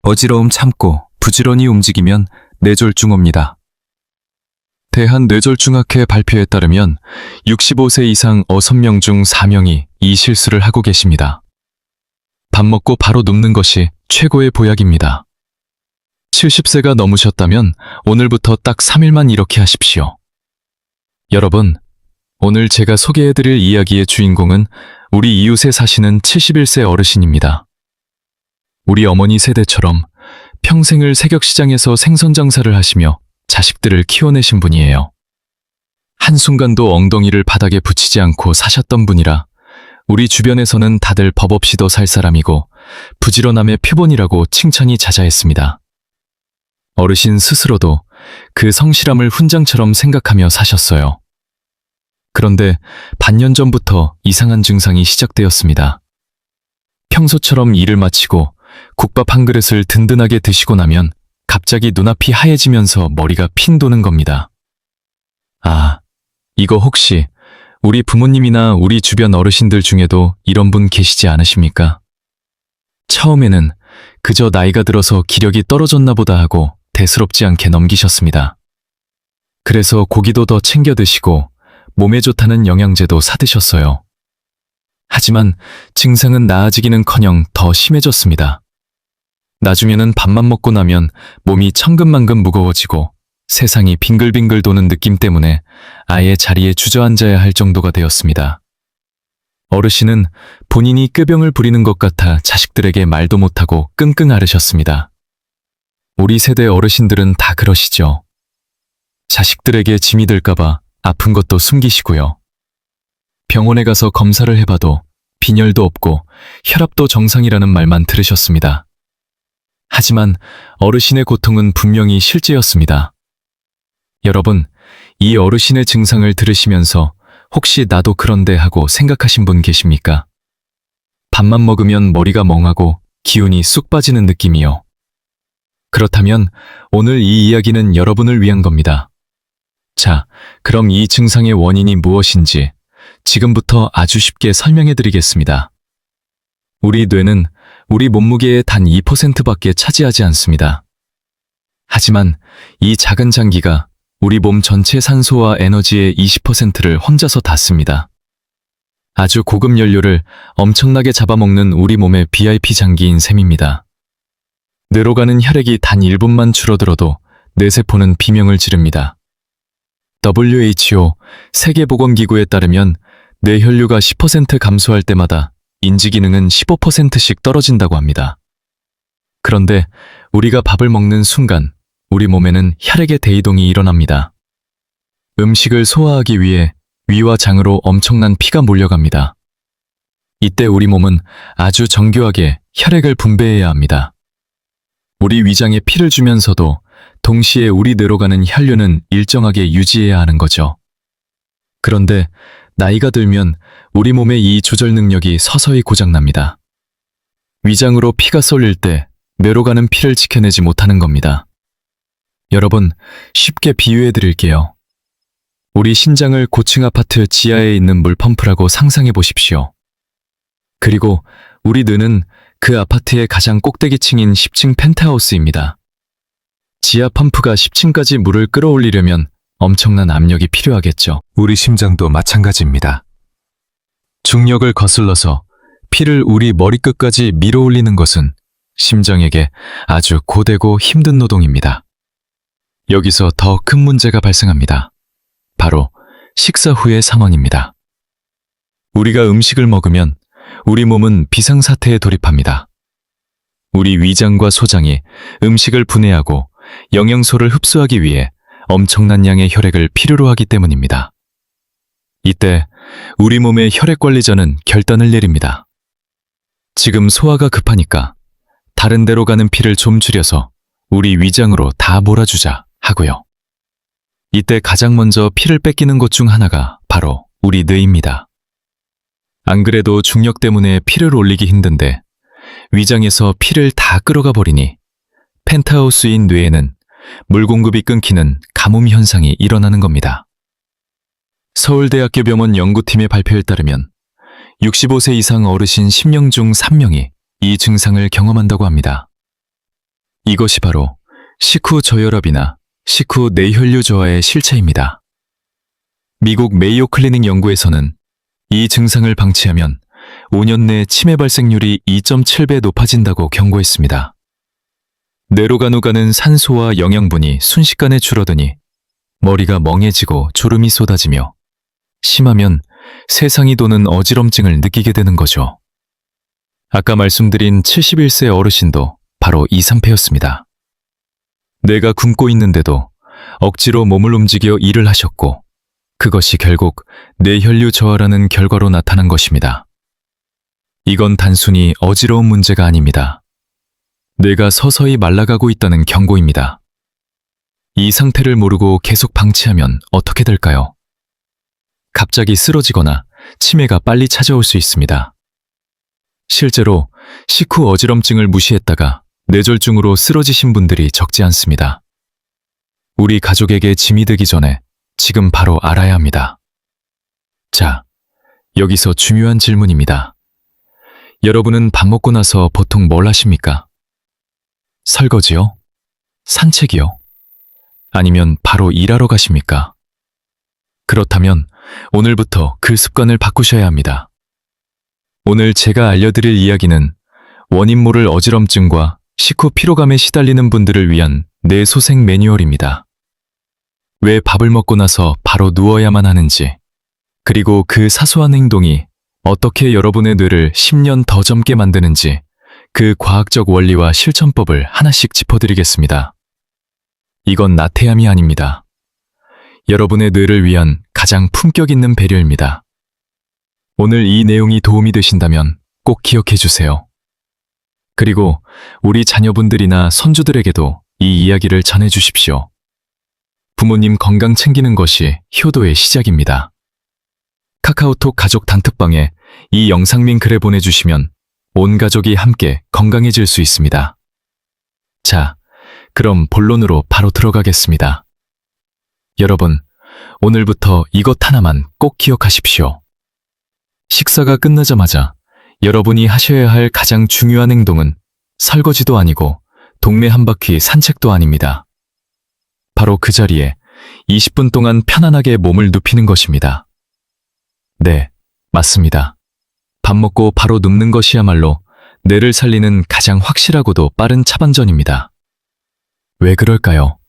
어지러움 참고 부지런히 움직이면 뇌졸중 옵니다. 대한뇌졸중학회 발표에 따르면 65세 이상 6명 중 4명이 이 실수를 하고 계십니다. 밥 먹고 바로 눕는 것이 최고의 보약입니다. 70세가 넘으셨다면 오늘부터 딱 3일만 이렇게 하십시오. 여러분, 오늘 제가 소개해드릴 이야기의 주인공은 우리 이웃에 사시는 71세 어르신입니다. 우리 어머니 세대처럼 평생을 새벽시장에서 생선 장사를 하시며 자식들을 키워내신 분이에요. 한순간도 엉덩이를 바닥에 붙이지 않고 사셨던 분이라 우리 주변에서는 다들 법 없이도 살 사람이고 부지런함의 표본이라고 칭찬이 자자했습니다. 어르신 스스로도 그 성실함을 훈장처럼 생각하며 사셨어요. 그런데 반년 전부터 이상한 증상이 시작되었습니다. 평소처럼 일을 마치고 국밥 한 그릇을 든든하게 드시고 나면 갑자기 눈앞이 하얘지면서 머리가 핀 도는 겁니다. 아, 이거 혹시 우리 부모님이나 우리 주변 어르신들 중에도 이런 분 계시지 않으십니까? 처음에는 그저 나이가 들어서 기력이 떨어졌나 보다 하고 대수롭지 않게 넘기셨습니다. 그래서 고기도 더 챙겨 드시고 몸에 좋다는 영양제도 사드셨어요. 하지만 증상은 나아지기는커녕 더 심해졌습니다. 나중에는 밥만 먹고 나면 몸이 천근만근 무거워지고 세상이 빙글빙글 도는 느낌 때문에 아예 자리에 주저앉아야 할 정도가 되었습니다. 어르신은 본인이 꾀병을 부리는 것 같아 자식들에게 말도 못하고 끙끙 앓으셨습니다. 우리 세대 어르신들은 다 그러시죠. 자식들에게 짐이 될까봐 아픈 것도 숨기시고요. 병원에 가서 검사를 해봐도 빈혈도 없고 혈압도 정상이라는 말만 들으셨습니다. 하지만 어르신의 고통은 분명히 실제였습니다. 여러분, 이 어르신의 증상을 들으시면서 혹시 나도 그런데 하고 생각하신 분 계십니까? 밥만 먹으면 머리가 멍하고 기운이 쑥 빠지는 느낌이요. 그렇다면 오늘 이 이야기는 여러분을 위한 겁니다. 자, 그럼 이 증상의 원인이 무엇인지 지금부터 아주 쉽게 설명해 드리겠습니다. 우리 뇌는 우리 몸무게의 단 2%밖에 차지하지 않습니다. 하지만 이 작은 장기가 우리 몸 전체 산소와 에너지의 20%를 혼자서 다 씁니다. 아주 고급 연료를 엄청나게 잡아먹는 우리 몸의 VIP 장기인 셈입니다. 뇌로 가는 혈액이 단 1분만 줄어들어도 뇌세포는 비명을 지릅니다. WHO 세계보건기구에 따르면 뇌혈류가 10% 감소할 때마다 인지기능은 15%씩 떨어진다고 합니다. 그런데 우리가 밥을 먹는 순간 우리 몸에는 혈액의 대이동이 일어납니다. 음식을 소화하기 위해 위와 장으로 엄청난 피가 몰려갑니다. 이때 우리 몸은 아주 정교하게 혈액을 분배해야 합니다. 우리 위장에 피를 주면서도 동시에 우리 뇌로 가는 혈류는 일정하게 유지해야 하는 거죠. 그런데 나이가 들면 우리 몸의 이 조절 능력이 서서히 고장납니다. 위장으로 피가 쏠릴 때 뇌로 가는 피를 지켜내지 못하는 겁니다. 여러분, 쉽게 비유해 드릴게요. 우리 신장을 고층 아파트 지하에 있는 물펌프라고 상상해 보십시오. 그리고 우리 뇌는 그 아파트의 가장 꼭대기층인 10층 펜트하우스입니다. 지하 펌프가 10층까지 물을 끌어올리려면 엄청난 압력이 필요하겠죠. 우리 심장도 마찬가지입니다. 중력을 거슬러서 피를 우리 머리끝까지 밀어올리는 것은 심장에게 아주 고되고 힘든 노동입니다. 여기서 더 큰 문제가 발생합니다. 바로 식사 후의 상황입니다. 우리가 음식을 먹으면 우리 몸은 비상사태에 돌입합니다. 우리 위장과 소장이 음식을 분해하고 영양소를 흡수하기 위해 엄청난 양의 혈액을 필요로 하기 때문입니다. 이때 우리 몸의 혈액관리자는 결단을 내립니다. 지금 소화가 급하니까 다른 데로 가는 피를 좀 줄여서 우리 위장으로 다 몰아주자 하고요. 이때 가장 먼저 피를 뺏기는 것 중 하나가 바로 우리 뇌입니다. 안 그래도 중력 때문에 피를 올리기 힘든데 위장에서 피를 다 끌어가 버리니 펜트하우스인 뇌에는 물 공급이 끊기는 가뭄 현상이 일어나는 겁니다. 서울대학교 병원 연구팀의 발표에 따르면 65세 이상 어르신 10명 중 3명이 이 증상을 경험한다고 합니다. 이것이 바로 식후 저혈압이나 식후 내혈류 저하의 실체입니다. 미국 메이오 클리닉 연구에서는 이 증상을 방치하면 5년 내 치매 발생률이 2.7배 높아진다고 경고했습니다. 뇌로 간호가는 산소와 영양분이 순식간에 줄어드니 머리가 멍해지고 졸음이 쏟아지며 심하면 세상이 도는 어지럼증을 느끼게 되는 거죠. 아까 말씀드린 71세 어르신도 바로 이 상태였습니다. 뇌가 굶고 있는데도 억지로 몸을 움직여 일을 하셨고 그것이 결국 뇌혈류 저하라는 결과로 나타난 것입니다. 이건 단순히 어지러운 문제가 아닙니다. 뇌가 서서히 말라가고 있다는 경고입니다. 이 상태를 모르고 계속 방치하면 어떻게 될까요? 갑자기 쓰러지거나 치매가 빨리 찾아올 수 있습니다. 실제로 식후 어지럼증을 무시했다가 뇌졸중으로 쓰러지신 분들이 적지 않습니다. 우리 가족에게 짐이 되기 전에 지금 바로 알아야 합니다. 자, 여기서 중요한 질문입니다. 여러분은 밥 먹고 나서 보통 뭘 하십니까? 설거지요? 산책이요? 아니면 바로 일하러 가십니까? 그렇다면 오늘부터 그 습관을 바꾸셔야 합니다. 오늘 제가 알려드릴 이야기는 원인 모를 어지럼증과 식후 피로감에 시달리는 분들을 위한 뇌소생 매뉴얼입니다. 왜 밥을 먹고 나서 바로 누워야만 하는지, 그리고 그 사소한 행동이 어떻게 여러분의 뇌를 10년 더 젊게 만드는지 그 과학적 원리와 실천법을 하나씩 짚어드리겠습니다. 이건 나태함이 아닙니다. 여러분의 뇌를 위한 가장 품격 있는 배려입니다. 오늘 이 내용이 도움이 되신다면 꼭 기억해 주세요. 그리고 우리 자녀분들이나 손주들에게도 이 이야기를 전해 주십시오. 부모님 건강 챙기는 것이 효도의 시작입니다. 카카오톡 가족 단톡방에 이 영상 링크를 보내주시면 온 가족이 함께 건강해질 수 있습니다. 자, 그럼 본론으로 바로 들어가겠습니다. 여러분, 오늘부터 이것 하나만 꼭 기억하십시오. 식사가 끝나자마자 여러분이 하셔야 할 가장 중요한 행동은 설거지도 아니고 동네 한 바퀴 산책도 아닙니다. 바로 그 자리에 20분 동안 편안하게 몸을 눕히는 것입니다. 네, 맞습니다. 밥 먹고 바로 눕는 것이야말로 뇌를 살리는 가장 확실하고도 빠른 차반전입니다. 왜 그럴까요?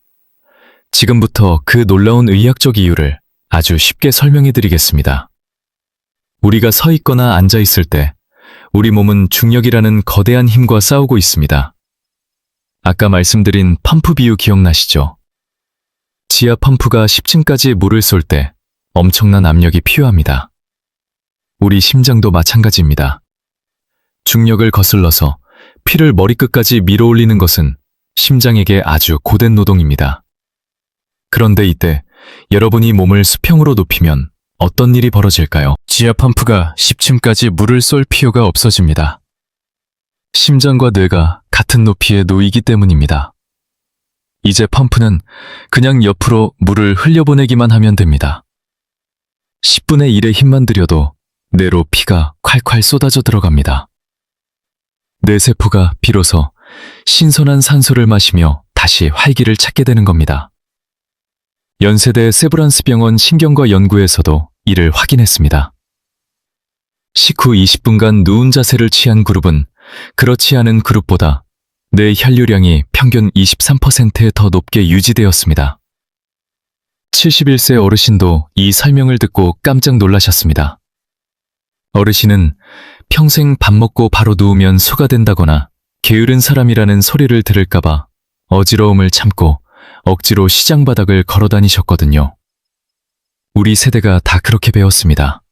지금부터 그 놀라운 의학적 이유를 아주 쉽게 설명해 드리겠습니다. 우리가 서 있거나 앉아 있을 때 우리 몸은 중력이라는 거대한 힘과 싸우고 있습니다. 아까 말씀드린 펌프 비유 기억나시죠? 지하 펌프가 10층까지 물을 쏠 때 엄청난 압력이 필요합니다. 우리 심장도 마찬가지입니다. 중력을 거슬러서 피를 머리끝까지 밀어올리는 것은 심장에게 아주 고된 노동입니다. 그런데 이때 여러분이 몸을 수평으로 높이면 어떤 일이 벌어질까요? 지하 펌프가 10층까지 물을 쏠 필요가 없어집니다. 심장과 뇌가 같은 높이에 놓이기 때문입니다. 이제 펌프는 그냥 옆으로 물을 흘려보내기만 하면 됩니다. 10분의 1의 힘만 들여도 뇌로 피가 콸콸 쏟아져 들어갑니다. 뇌세포가 비로소 신선한 산소를 마시며 다시 활기를 찾게 되는 겁니다. 연세대 세브란스 병원 신경과 연구에서도 이를 확인했습니다. 식후 20분간 누운 자세를 취한 그룹은 그렇지 않은 그룹보다 뇌 혈류량이 평균 23%에 더 높게 유지되었습니다. 71세 어르신도 이 설명을 듣고 깜짝 놀라셨습니다. 어르신은 평생 밥 먹고 바로 누우면 소가 된다거나 게으른 사람이라는 소리를 들을까봐 어지러움을 참고 억지로 시장 바닥을 걸어 다니셨거든요. 우리 세대가 다 그렇게 배웠습니다.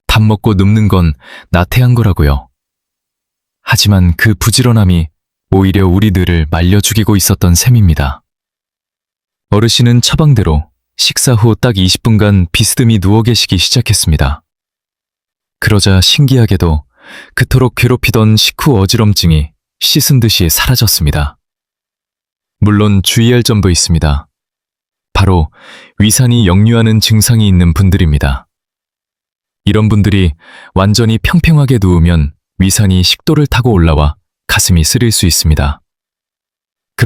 밥 먹고 눕는 건 나태한 거라고요. 하지만 그 부지런함이 오히려 우리 뇌를 말려 죽이고 있었던 셈입니다. 어르신은 처방대로 식사 후 딱 20분간 비스듬히 누워 계시기 시작했습니다. 그러자 신기하게도 그토록 괴롭히던 식후 어지럼증이 씻은 듯이 사라졌습니다. 물론 주의할 점도 있습니다. 바로 위산이 역류하는 증상이 있는 분들입니다. 이런 분들이 완전히 평평하게 누우면 위산이 식도를 타고 올라와 가슴이 쓰릴 수 있습니다.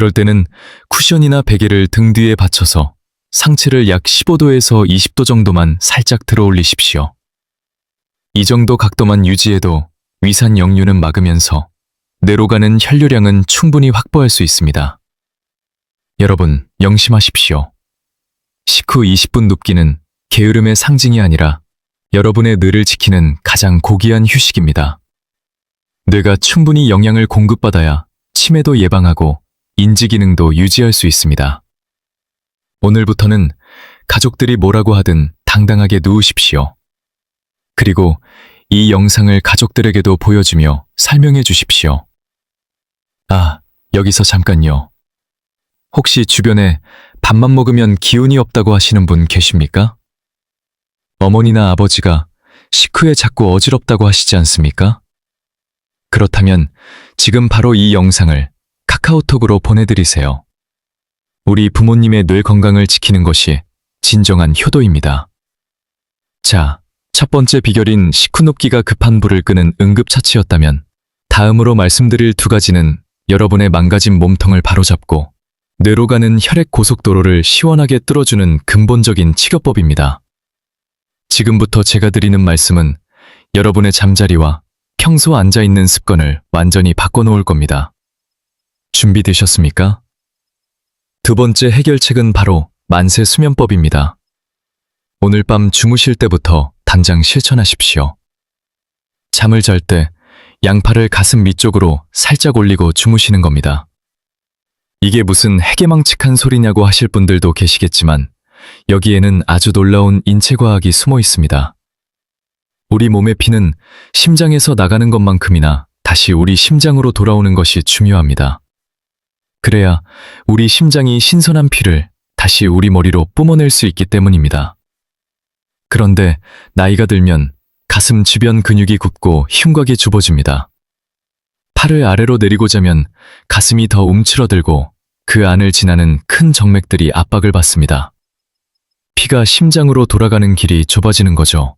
그럴 때는 쿠션이나 베개를 등 뒤에 받쳐서 상체를 약 15도에서 20도 정도만 살짝 들어 올리십시오. 이 정도 각도만 유지해도 위산 역류는 막으면서 뇌로 가는 혈류량은 충분히 확보할 수 있습니다. 여러분, 명심하십시오. 식후 20분 눕기는 게으름의 상징이 아니라 여러분의 뇌를 지키는 가장 고귀한 휴식입니다. 뇌가 충분히 영양을 공급받아야 치매도 예방하고 인지 기능도 유지할 수 있습니다. 오늘부터는 가족들이 뭐라고 하든 당당하게 누우십시오. 그리고 이 영상을 가족들에게도 보여주며 설명해 주십시오. 아, 여기서 잠깐요. 혹시 주변에 밥만 먹으면 기운이 없다고 하시는 분 계십니까? 어머니나 아버지가 식후에 자꾸 어지럽다고 하시지 않습니까? 그렇다면 지금 바로 이 영상을 카카오톡으로 보내드리세요. 우리 부모님의 뇌 건강을 지키는 것이 진정한 효도입니다. 자, 첫 번째 비결인 식후 눕기가 급한 불을 끄는 응급처치였다면 다음으로 말씀드릴 두 가지는 여러분의 망가진 몸통을 바로잡고 뇌로 가는 혈액 고속도로를 시원하게 뚫어주는 근본적인 치료법입니다. 지금부터 제가 드리는 말씀은 여러분의 잠자리와 평소 앉아있는 습관을 완전히 바꿔놓을 겁니다. 준비되셨습니까? 두 번째 해결책은 바로 만세 수면법입니다. 오늘 밤 주무실 때부터 당장 실천하십시오. 잠을 잘 때 양팔을 가슴 밑쪽으로 살짝 올리고 주무시는 겁니다. 이게 무슨 해괴망측한 소리냐고 하실 분들도 계시겠지만 여기에는 아주 놀라운 인체과학이 숨어 있습니다. 우리 몸의 피는 심장에서 나가는 것만큼이나 다시 우리 심장으로 돌아오는 것이 중요합니다. 그래야 우리 심장이 신선한 피를 다시 우리 머리로 뿜어낼 수 있기 때문입니다. 그런데 나이가 들면 가슴 주변 근육이 굳고 흉곽이 좁아집니다. 팔을 아래로 내리고 자면 가슴이 더 움츠러들고 그 안을 지나는 큰 정맥들이 압박을 받습니다. 피가 심장으로 돌아가는 길이 좁아지는 거죠.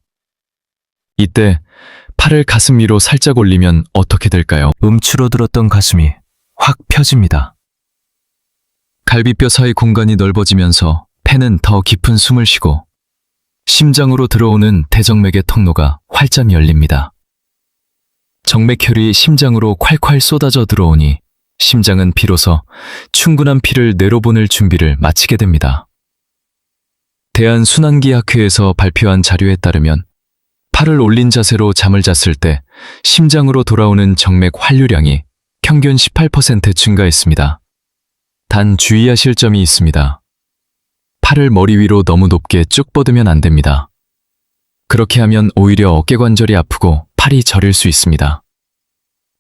이때 팔을 가슴 위로 살짝 올리면 어떻게 될까요? 움츠러들었던 가슴이 확 펴집니다. 갈비뼈 사이 공간이 넓어지면서 폐는 더 깊은 숨을 쉬고 심장으로 들어오는 대정맥의 통로가 활짝 열립니다. 정맥혈이 심장으로 콸콸 쏟아져 들어오니 심장은 비로소 충분한 피를 뇌로 보낼 준비를 마치게 됩니다. 대한순환기학회에서 발표한 자료에 따르면 팔을 올린 자세로 잠을 잤을 때 심장으로 돌아오는 정맥 환류량이 평균 18% 증가했습니다. 단 주의하실 점이 있습니다. 팔을 머리 위로 너무 높게 쭉 뻗으면 안 됩니다. 그렇게 하면 오히려 어깨관절이 아프고 팔이 저릴 수 있습니다.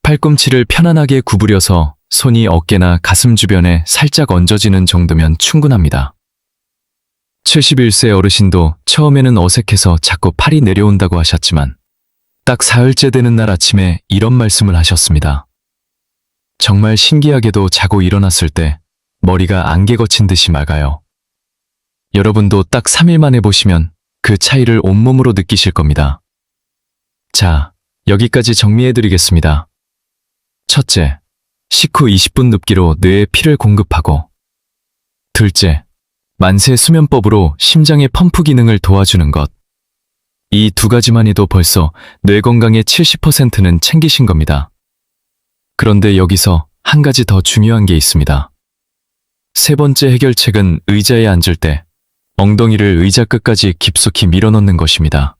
팔꿈치를 편안하게 구부려서 손이 어깨나 가슴 주변에 살짝 얹어지는 정도면 충분합니다. 71세 어르신도 처음에는 어색해서 자꾸 팔이 내려온다고 하셨지만 딱 사흘째 되는 날 아침에 이런 말씀을 하셨습니다. 정말 신기하게도 자고 일어났을 때 머리가 안개 거친 듯이 맑아요. 여러분도 딱 3일만 해보시면 그 차이를 온몸으로 느끼실 겁니다. 자, 여기까지 정리해드리겠습니다. 첫째, 식후 20분 눕기로 뇌에 피를 공급하고 둘째, 만세 수면법으로 심장의 펌프 기능을 도와주는 것. 이 두 가지만 해도 벌써 뇌 건강의 70%는 챙기신 겁니다. 그런데 여기서 한 가지 더 중요한 게 있습니다. 세 번째 해결책은 의자에 앉을 때 엉덩이를 의자 끝까지 깊숙이 밀어넣는 것입니다.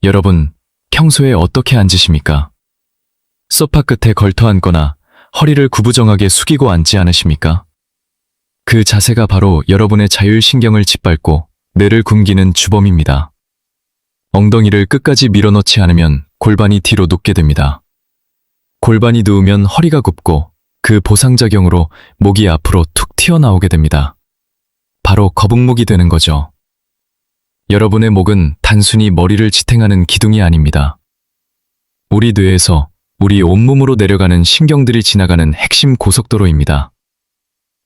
여러분, 평소에 어떻게 앉으십니까? 소파 끝에 걸터 앉거나 허리를 구부정하게 숙이고 앉지 않으십니까? 그 자세가 바로 여러분의 자율신경을 짓밟고 뇌를 굶기는 주범입니다. 엉덩이를 끝까지 밀어넣지 않으면 골반이 뒤로 눕게 됩니다. 골반이 누우면 허리가 굽고 그 보상작용으로 목이 앞으로 툭 튀어나오게 됩니다. 바로 거북목이 되는 거죠. 여러분의 목은 단순히 머리를 지탱하는 기둥이 아닙니다. 우리 뇌에서 우리 온몸으로 내려가는 신경들이 지나가는 핵심 고속도로입니다.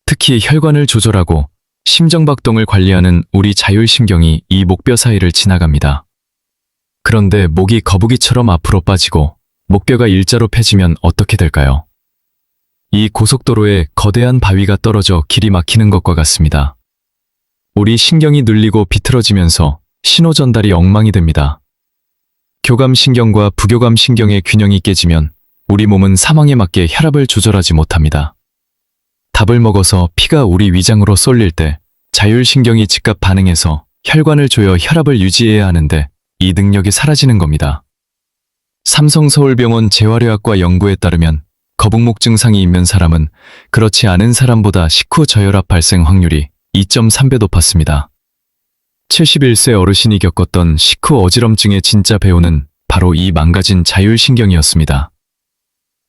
특히 혈관을 조절하고 심정박동을 관리하는 우리 자율신경이 이 목뼈 사이를 지나갑니다. 그런데 목이 거북이처럼 앞으로 빠지고 목뼈가 일자로 펴지면 어떻게 될까요? 이 고속도로에 거대한 바위가 떨어져 길이 막히는 것과 같습니다. 우리 신경이 눌리고 비틀어지면서 신호 전달이 엉망이 됩니다. 교감 신경과 부교감 신경의 균형이 깨지면 우리 몸은 상황에 맞게 혈압을 조절하지 못합니다. 답을 먹어서 피가 우리 위장으로 쏠릴 때 자율신경이 즉각 반응해서 혈관을 조여 혈압을 유지해야 하는데 이 능력이 사라지는 겁니다. 삼성서울병원 재활의학과 연구에 따르면 거북목 증상이 있는 사람은 그렇지 않은 사람보다 식후 저혈압 발생 확률이 2.3배 높았습니다. 71세 어르신이 겪었던 식후 어지럼증의 진짜 배우는 바로 이 망가진 자율신경이었습니다.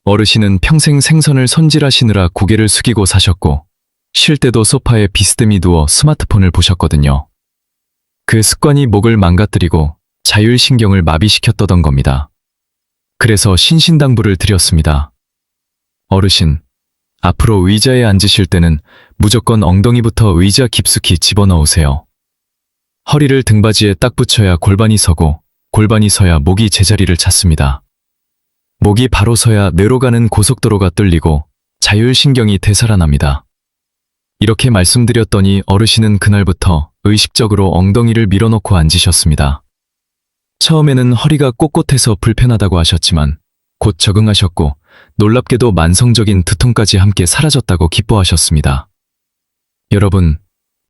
어르신은 평생 생선을 손질하시느라 고개를 숙이고 사셨고 쉴 때도 소파에 비스듬히 누워 스마트폰을 보셨거든요. 그 습관이 목을 망가뜨리고 자율신경을 마비시켰던 겁니다. 그래서 신신당부를 드렸습니다. 어르신, 앞으로 의자에 앉으실 때는 무조건 엉덩이부터 의자 깊숙이 집어넣으세요. 허리를 등받이에 딱 붙여야 골반이 서고 골반이 서야 목이 제자리를 찾습니다. 목이 바로 서야 뇌로 가는 고속도로가 뚫리고 자율신경이 되살아납니다. 이렇게 말씀드렸더니 어르신은 그날부터 의식적으로 엉덩이를 밀어놓고 앉으셨습니다. 처음에는 허리가 꼿꼿해서 불편하다고 하셨지만 곧 적응하셨고 놀랍게도 만성적인 두통까지 함께 사라졌다고 기뻐하셨습니다. 여러분,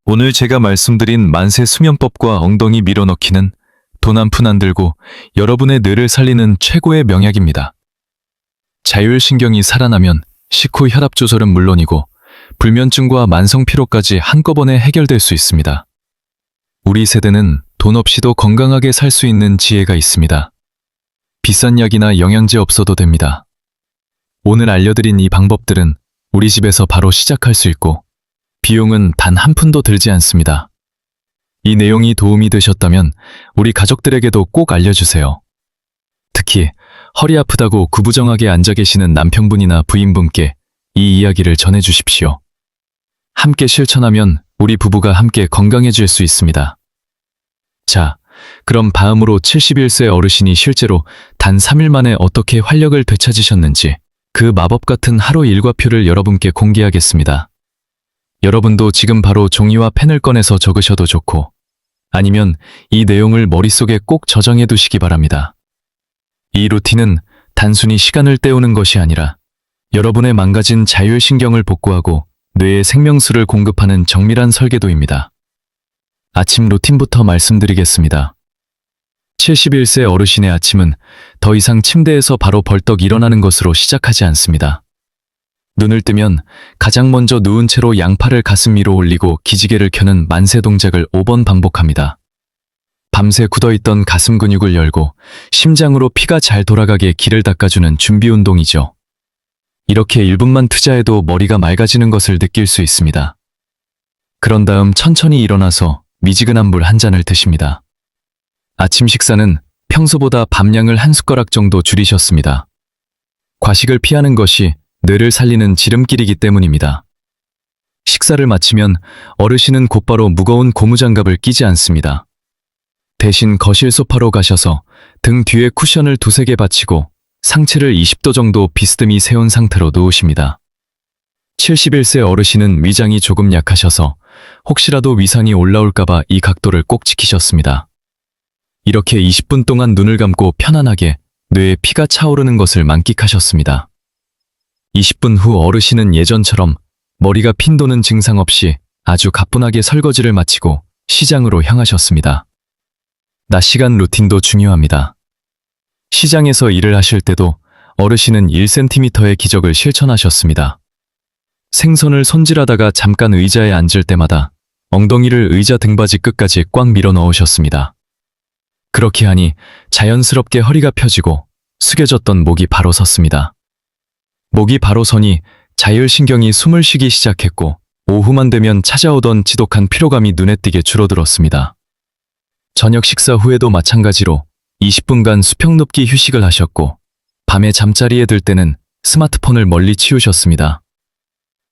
오늘 제가 말씀드린 만세 수면법과 엉덩이 밀어넣기는 돈 한 푼 안 들고 여러분의 뇌를 살리는 최고의 명약입니다. 자율신경이 살아나면 식후 혈압 조절은 물론이고 불면증과 만성 피로까지 한꺼번에 해결될 수 있습니다. 우리 세대는 돈 없이도 건강하게 살 수 있는 지혜가 있습니다. 비싼 약이나 영양제 없어도 됩니다. 오늘 알려드린 이 방법들은 우리 집에서 바로 시작할 수 있고 비용은 단 한 푼도 들지 않습니다. 이 내용이 도움이 되셨다면 우리 가족들에게도 꼭 알려주세요. 특히 허리 아프다고 구부정하게 앉아 계시는 남편분이나 부인분께 이 이야기를 전해주십시오. 함께 실천하면 우리 부부가 함께 건강해질 수 있습니다. 자, 그럼 다음으로 71세 어르신이 실제로 단 3일 만에 어떻게 활력을 되찾으셨는지 그 마법 같은 하루 일과표를 여러분께 공개하겠습니다. 여러분도 지금 바로 종이와 펜을 꺼내서 적으셔도 좋고 아니면 이 내용을 머릿속에 꼭 저장해 두시기 바랍니다. 이 루틴은 단순히 시간을 때우는 것이 아니라 여러분의 망가진 자율신경을 복구하고 뇌에 생명수를 공급하는 정밀한 설계도입니다. 아침 루틴부터 말씀드리겠습니다. 71세 어르신의 아침은 더 이상 침대에서 바로 벌떡 일어나는 것으로 시작하지 않습니다. 눈을 뜨면 가장 먼저 누운 채로 양팔을 가슴 위로 올리고 기지개를 켜는 만세 동작을 5번 반복합니다. 밤새 굳어있던 가슴 근육을 열고 심장으로 피가 잘 돌아가게 기를 닦아주는 준비 운동이죠. 이렇게 1분만 투자해도 머리가 맑아지는 것을 느낄 수 있습니다. 그런 다음 천천히 일어나서 미지근한 물 한 잔을 드십니다. 아침 식사는 평소보다 밥량을 한 숟가락 정도 줄이셨습니다. 과식을 피하는 것이 뇌를 살리는 지름길이기 때문입니다. 식사를 마치면 어르신은 곧바로 무거운 고무장갑을 끼지 않습니다. 대신 거실 소파로 가셔서 등 뒤에 쿠션을 2-3개 받치고 상체를 20도 정도 비스듬히 세운 상태로 누우십니다. 71세 어르신은 위장이 조금 약하셔서 혹시라도 위산이 올라올까봐 이 각도를 꼭 지키셨습니다. 이렇게 20분 동안 눈을 감고 편안하게 뇌에 피가 차오르는 것을 만끽하셨습니다. 20분 후 어르신은 예전처럼 머리가 핀 도는 증상 없이 아주 가뿐하게 설거지를 마치고 시장으로 향하셨습니다. 낮 시간 루틴도 중요합니다. 시장에서 일을 하실 때도 어르신은 1cm의 기적을 실천하셨습니다. 생선을 손질하다가 잠깐 의자에 앉을 때마다 엉덩이를 의자 등받이 끝까지 꽉 밀어 넣으셨습니다. 그렇게 하니 자연스럽게 허리가 펴지고 숙여졌던 목이 바로 섰습니다. 목이 바로 서니 자율신경이 숨을 쉬기 시작했고 오후만 되면 찾아오던 지독한 피로감이 눈에 띄게 줄어들었습니다. 저녁 식사 후에도 마찬가지로 20분간 수평 눕기 휴식을 하셨고 밤에 잠자리에 들 때는 스마트폰을 멀리 치우셨습니다.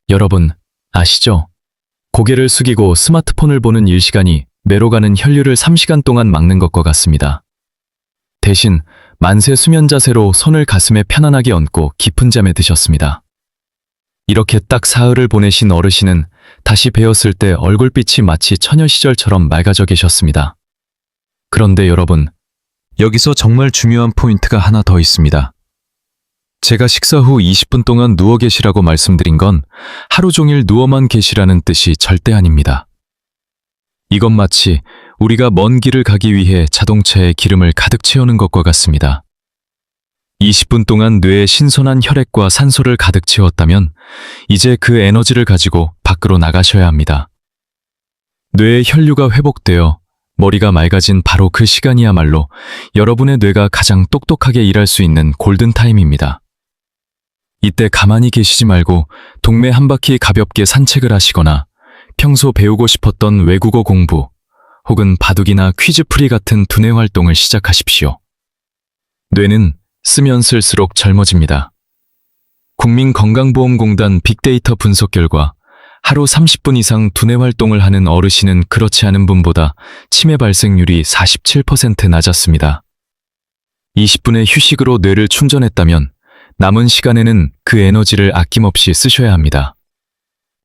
여러분, 아시죠? 고개를 숙이고 스마트폰을 보는 일시간이 뇌로 가는 혈류를 3시간 동안 막는 것과 같습니다. 대신 만세 수면 자세로 손을 가슴에 편안하게 얹고 깊은 잠에 드셨습니다. 이렇게 딱 사흘을 보내신 어르신은 다시 뵈었을 때 얼굴빛이 마치 처녀 시절처럼 맑아져 계셨습니다. 그런데 여러분, 여기서 정말 중요한 포인트가 하나 더 있습니다. 제가 식사 후 20분 동안 누워 계시라고 말씀드린 건 하루 종일 누워만 계시라는 뜻이 절대 아닙니다. 이건 마치 우리가 먼 길을 가기 위해 자동차에 기름을 가득 채우는 것과 같습니다. 20분 동안 뇌에 신선한 혈액과 산소를 가득 채웠다면 이제 그 에너지를 가지고 밖으로 나가셔야 합니다. 뇌의 혈류가 회복되어 머리가 맑아진 바로 그 시간이야말로 여러분의 뇌가 가장 똑똑하게 일할 수 있는 골든타임입니다. 이때 가만히 계시지 말고 동네 한 바퀴 가볍게 산책을 하시거나 평소 배우고 싶었던 외국어 공부 혹은 바둑이나 퀴즈풀이 같은 두뇌 활동을 시작하십시오. 뇌는 쓰면 쓸수록 젊어집니다. 국민건강보험공단 빅데이터 분석 결과 하루 30분 이상 두뇌 활동을 하는 어르신은 그렇지 않은 분보다 치매 발생률이 47% 낮았습니다. 20분의 휴식으로 뇌를 충전했다면 남은 시간에는 그 에너지를 아낌없이 쓰셔야 합니다.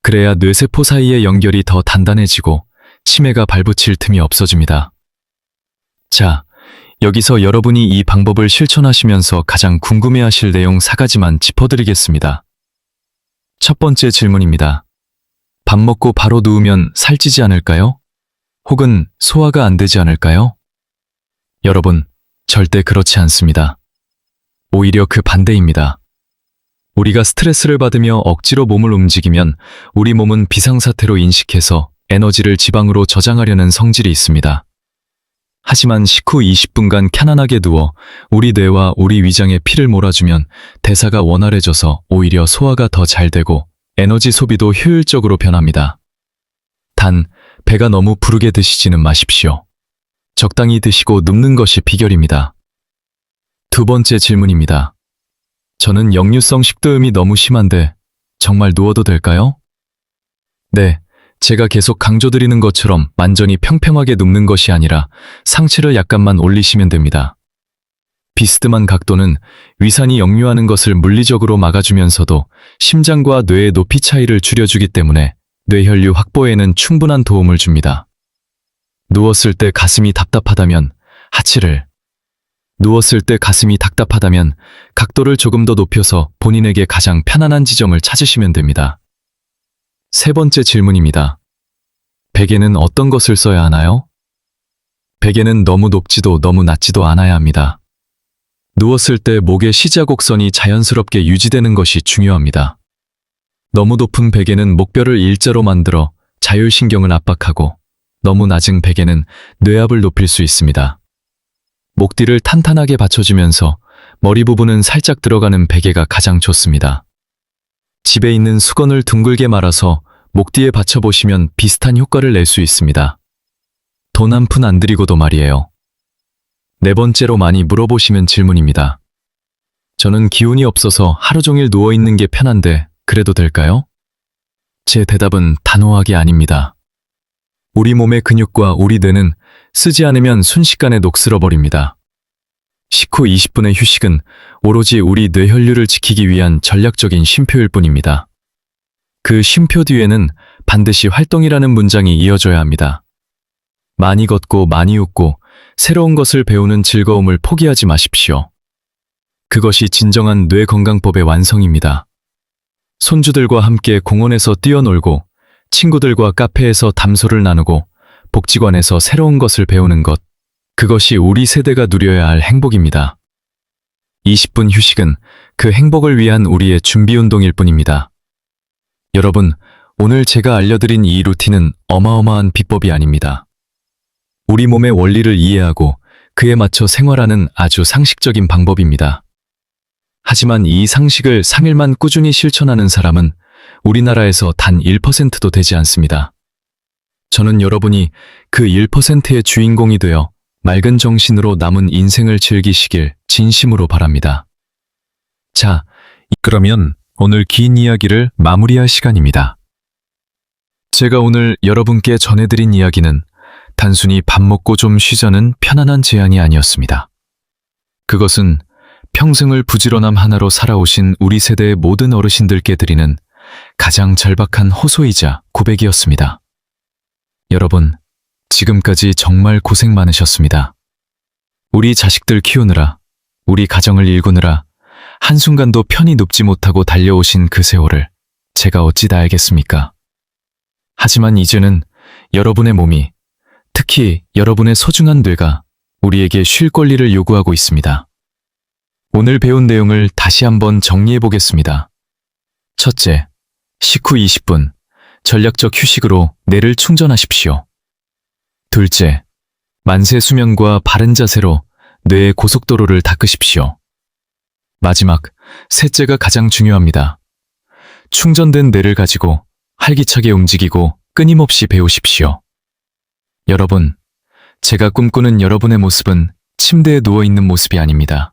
그래야 뇌세포 사이의 연결이 더 단단해지고 치매가 발붙일 틈이 없어집니다. 자, 여기서 여러분이 이 방법을 실천하시면서 가장 궁금해하실 내용 4가지만 짚어드리겠습니다. 첫 번째 질문입니다. 밥 먹고 바로 누우면 살찌지 않을까요? 혹은 소화가 안 되지 않을까요? 여러분, 절대 그렇지 않습니다. 오히려 그 반대입니다. 우리가 스트레스를 받으며 억지로 몸을 움직이면 우리 몸은 비상사태로 인식해서 에너지를 지방으로 저장하려는 성질이 있습니다. 하지만 식후 20분간 편안하게 누워 우리 뇌와 우리 위장에 피를 몰아주면 대사가 원활해져서 오히려 소화가 더 잘 되고 에너지 소비도 효율적으로 변합니다. 단, 배가 너무 부르게 드시지는 마십시오. 적당히 드시고 눕는 것이 비결입니다. 두 번째 질문입니다. 저는 역류성 식도염이 너무 심한데 정말 누워도 될까요? 네, 제가 계속 강조드리는 것처럼 완전히 평평하게 눕는 것이 아니라 상체를 약간만 올리시면 됩니다. 비스듬한 각도는 위산이 역류하는 것을 물리적으로 막아주면서도 심장과 뇌의 높이 차이를 줄여주기 때문에 뇌혈류 확보에는 충분한 도움을 줍니다. 누웠을 때 가슴이 답답하다면 각도를 조금 더 높여서 본인에게 가장 편안한 지점을 찾으시면 됩니다. 세 번째 질문입니다. 베개는 어떤 것을 써야 하나요? 베개는 너무 높지도 너무 낮지도 않아야 합니다. 누웠을 때 목의 시자곡선이 자연스럽게 유지되는 것이 중요합니다. 너무 높은 베개는 목뼈를 일자로 만들어 자율신경을 압박하고 너무 낮은 베개는 뇌압을 높일 수 있습니다. 목 뒤를 탄탄하게 받쳐주면서 머리 부분은 살짝 들어가는 베개가 가장 좋습니다. 집에 있는 수건을 둥글게 말아서 목 뒤에 받쳐보시면 비슷한 효과를 낼 수 있습니다. 돈 한 푼 안 들이고도 말이에요. 네 번째로 많이 물어보시는 질문입니다. 저는 기운이 없어서 하루 종일 누워있는 게 편한데 그래도 될까요? 제 대답은 단호하게 아닙니다. 우리 몸의 근육과 우리 뇌는 쓰지 않으면 순식간에 녹슬어버립니다. 식후 20분의 휴식은 오로지 우리 뇌혈류를 지키기 위한 전략적인 쉼표일 뿐입니다. 그 쉼표 뒤에는 반드시 활동이라는 문장이 이어져야 합니다. 많이 걷고 많이 웃고 새로운 것을 배우는 즐거움을 포기하지 마십시오. 그것이 진정한 뇌건강법의 완성입니다. 손주들과 함께 공원에서 뛰어놀고 친구들과 카페에서 담소를 나누고 복지관에서 새로운 것을 배우는 것, 그것이 우리 세대가 누려야 할 행복입니다. 20분 휴식은 그 행복을 위한 우리의 준비 운동일 뿐입니다. 여러분, 오늘 제가 알려드린 이 루틴은 어마어마한 비법이 아닙니다. 우리 몸의 원리를 이해하고 그에 맞춰 생활하는 아주 상식적인 방법입니다. 하지만 이 상식을 3일만 꾸준히 실천하는 사람은 우리나라에서 단 1%도 되지 않습니다. 저는 여러분이 그 1%의 주인공이 되어 맑은 정신으로 남은 인생을 즐기시길 진심으로 바랍니다. 자, 그러면 오늘 긴 이야기를 마무리할 시간입니다. 제가 오늘 여러분께 전해드린 이야기는 단순히 밥 먹고 좀 쉬자는 편안한 제안이 아니었습니다. 그것은 평생을 부지런함 하나로 살아오신 우리 세대의 모든 어르신들께 드리는 가장 절박한 호소이자 고백이었습니다. 여러분, 지금까지 정말 고생 많으셨습니다. 우리 자식들 키우느라, 우리 가정을 일구느라 한순간도 편히 눕지 못하고 달려오신 그 세월을 제가 어찌 다 알겠습니까? 하지만 이제는 여러분의 몸이, 특히 여러분의 소중한 뇌가 우리에게 쉴 권리를 요구하고 있습니다. 오늘 배운 내용을 다시 한번 정리해 보겠습니다. 첫째, 식후 20분 전략적 휴식으로 뇌를 충전하십시오. 둘째, 만세 수면과 바른 자세로 뇌의 고속도로를 닦으십시오. 마지막, 셋째가 가장 중요합니다. 충전된 뇌를 가지고 활기차게 움직이고 끊임없이 배우십시오. 여러분, 제가 꿈꾸는 여러분의 모습은 침대에 누워있는 모습이 아닙니다.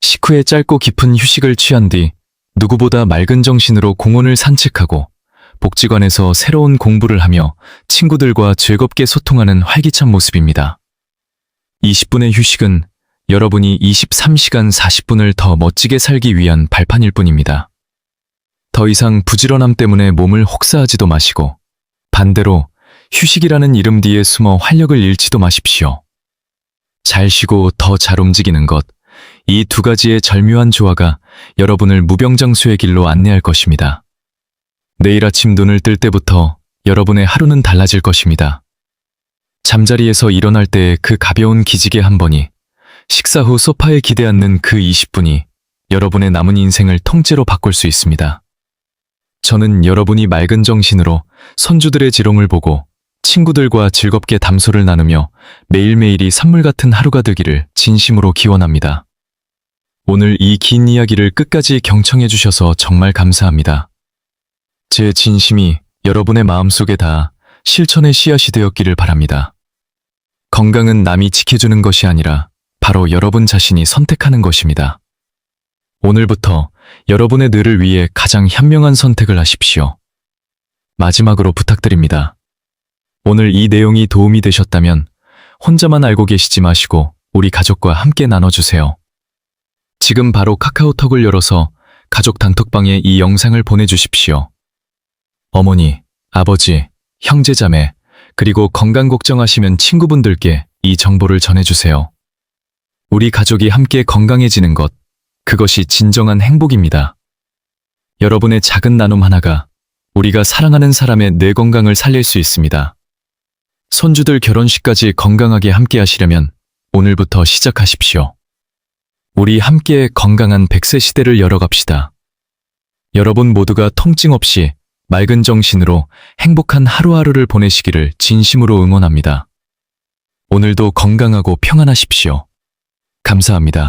식후에 짧고 깊은 휴식을 취한 뒤 누구보다 맑은 정신으로 공원을 산책하고 복지관에서 새로운 공부를 하며 친구들과 즐겁게 소통하는 활기찬 모습입니다. 20분의 휴식은 여러분이 23시간 40분을 더 멋지게 살기 위한 발판일 뿐입니다. 더 이상 부지런함 때문에 몸을 혹사하지도 마시고 반대로 휴식이라는 이름 뒤에 숨어 활력을 잃지도 마십시오. 잘 쉬고 더 잘 움직이는 것, 이 두 가지의 절묘한 조화가 여러분을 무병장수의 길로 안내할 것입니다. 내일 아침 눈을 뜰 때부터 여러분의 하루는 달라질 것입니다. 잠자리에서 일어날 때의 그 가벼운 기지개 한 번이, 식사 후 소파에 기대 앉는 그 20분이 여러분의 남은 인생을 통째로 바꿀 수 있습니다. 저는 여러분이 맑은 정신으로 손주들의 지롱을 보고 친구들과 즐겁게 담소를 나누며 매일매일이 선물 같은 하루가 되기를 진심으로 기원합니다. 오늘 이 긴 이야기를 끝까지 경청해 주셔서 정말 감사합니다. 제 진심이 여러분의 마음속에 닿아 실천의 씨앗이 되었기를 바랍니다. 건강은 남이 지켜주는 것이 아니라 바로 여러분 자신이 선택하는 것입니다. 오늘부터 여러분의 뇌를 위해 가장 현명한 선택을 하십시오. 마지막으로 부탁드립니다. 오늘 이 내용이 도움이 되셨다면 혼자만 알고 계시지 마시고 우리 가족과 함께 나눠주세요. 지금 바로 카카오톡을 열어서 가족 단톡방에 이 영상을 보내주십시오. 어머니, 아버지, 형제자매, 그리고 건강 걱정하시면 친구분들께 이 정보를 전해주세요. 우리 가족이 함께 건강해지는 것, 그것이 진정한 행복입니다. 여러분의 작은 나눔 하나가 우리가 사랑하는 사람의 뇌 건강을 살릴 수 있습니다. 손주들 결혼식까지 건강하게 함께 하시려면 오늘부터 시작하십시오. 우리 함께 건강한 100세 시대를 열어갑시다. 여러분 모두가 통증 없이 맑은 정신으로 행복한 하루하루를 보내시기를 진심으로 응원합니다. 오늘도 건강하고 평안하십시오. 감사합니다.